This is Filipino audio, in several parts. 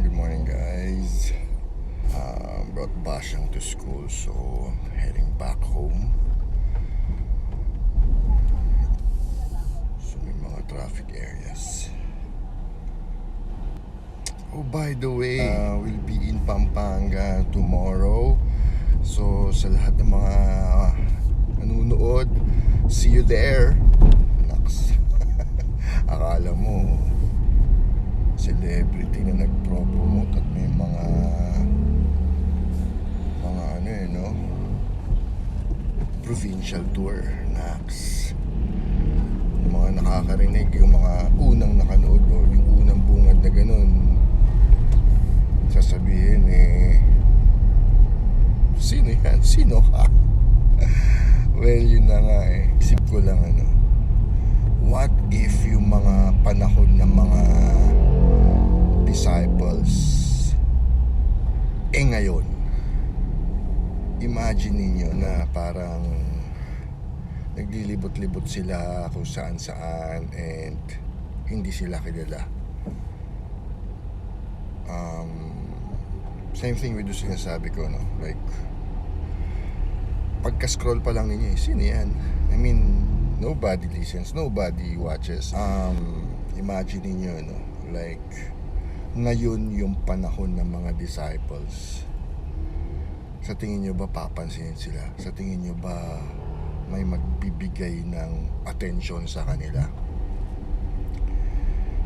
Good morning guys. Brought Basyang to school, so I'm heading back home. So may mga traffic areas. Oh, by the way, we'll be in Pampanga tomorrow. So sa lahat ng mga nanonood, see you there. Naks. Akala mo celebrity na nag-promote at may mga ano no? Provincial tour. Naks. Yung mga nakakarinig, yung mga unang nakanood o yung unang bungad na ganun, sasabihin sino yan? Sino ka? Well, yun na nga isip ko lang what if yung mga panahon ng mga disciples ngayon, imagine ninyo na parang naglilibot-libot sila kung saan-saan and hindi sila kilala. Same thing with yung sinasabi ko, no? Like, pagka-scroll pa lang ninyo, sino yan? I mean, nobody listens, nobody watches. Imagine niyo, no? Like, ngayon yung panahon ng mga disciples. Sa tingin niyo ba papansinin sila? Sa tingin niyo ba may magbibigay ng attention sa kanila?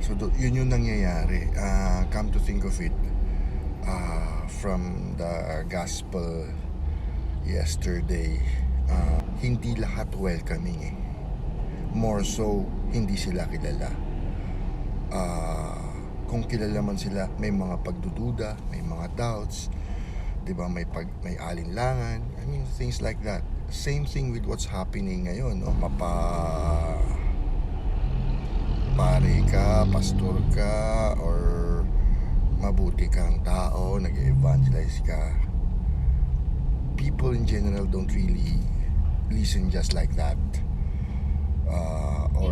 So, yun yung nangyayari. Come to think of it, from the gospel yesterday, hindi lahat welcoming more so hindi sila kilala. Kung kilala man sila, may mga pagdududa, may mga doubts, 'di ba? May alinlangan, I mean things like that. Same thing with what's happening ngayon, no? Pare ka, pastor ka, or mabuti kang tao, nag-evangelize ka, people in general don't really listen just like that, or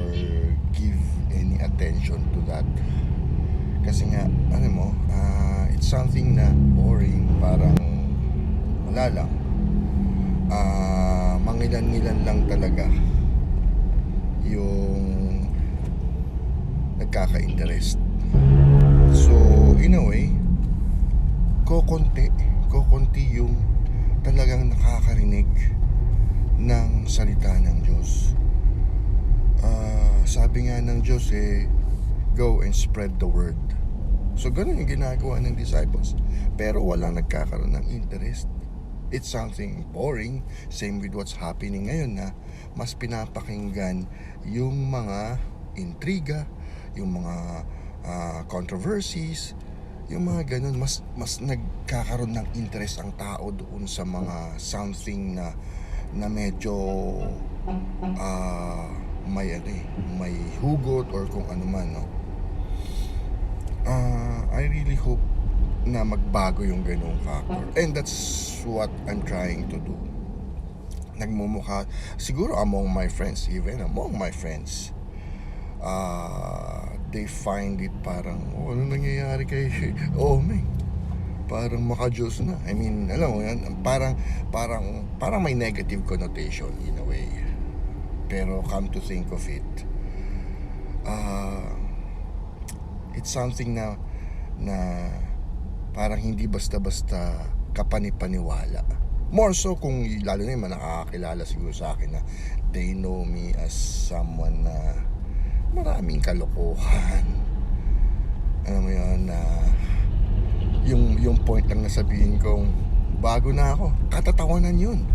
give any attention to that. Kasi nga, it's something na boring, parang wala lang. Mangilan-ngilan lang talaga yung nagkaka-interest. So, in a way, kokonti yung talagang nakakarinig ng salita ng Diyos. Sabi nga ng Diyos go and spread the word. So ganun yung ginagawa ng disciples, pero walang nagkakaroon ng interest. It's something boring. Same with what's happening ngayon, na mas pinapakinggan yung mga intriga, yung mga controversies, yung mga ganun. Mas nagkakaroon ng interest ang tao doon sa mga something na medyo may hugot or kung ano man, no? I really hope na magbago yung ganung factor, and that's what I'm trying to do. Nagmumukha siguro among my friends, they find it parang ano nangyayari kay parang maka-Diyos na. I mean, alam mo yan, parang may negative connotation in a way. Pero come to think of it, it's something na parang hindi basta-basta kapanipaniwala. More so kung lalo na yung nakakakilala siguro sa akin na they know me as someone na maraming kalokohan. Alam mo yun, na yung point lang na sabihin kong bago na ako, katatawanan yun.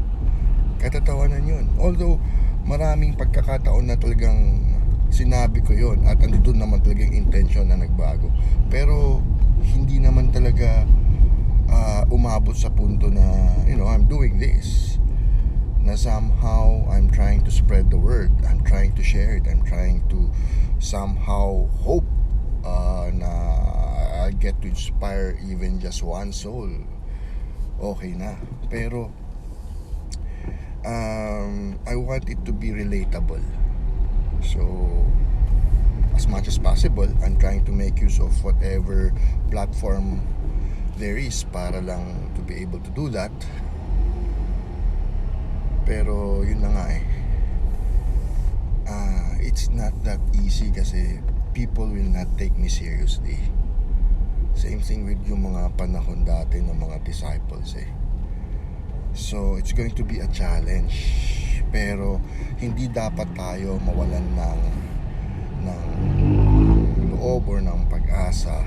Although maraming pagkakataon na talagang sinabi ko yon at andun naman talaga yung intention na nagbago, pero hindi naman talaga umabot sa punto na I'm doing this, na somehow I'm trying to spread the word, I'm trying to share it, I'm trying to somehow hope na I get to inspire even just one soul. Okay na, pero I want it to be relatable. So as much as possible, I'm trying to make use of whatever platform there is para lang to be able to do that. Pero yun na nga it's not that easy kasi people will not take me seriously. Same thing with yung mga panahon dati ng mga disciples So it's going to be a challenge, pero hindi dapat tayo mawalan ng loob or ng pag-asa.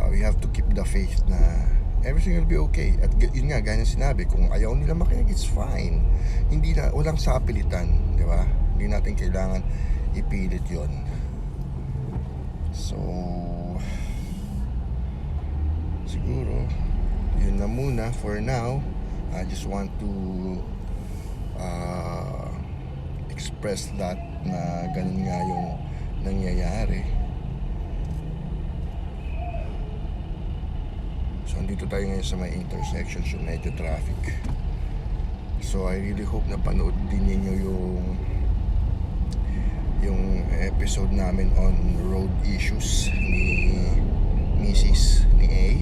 We have to keep the faith na everything will be okay. At yun nga, gaya ng sinabi, kung ayaw nila makinig, it's fine. Hindi na, walang sapilitan, di ba? Hindi natin kailangan ipilit yon. So siguro yun na muna for now. I just want to express that na ganun nga yung nangyayari. So andito tayo ngayon sa may intersection, so medyo traffic. So I really hope na panood din ninyo yung episode namin on road issues ni Mrs. ni A.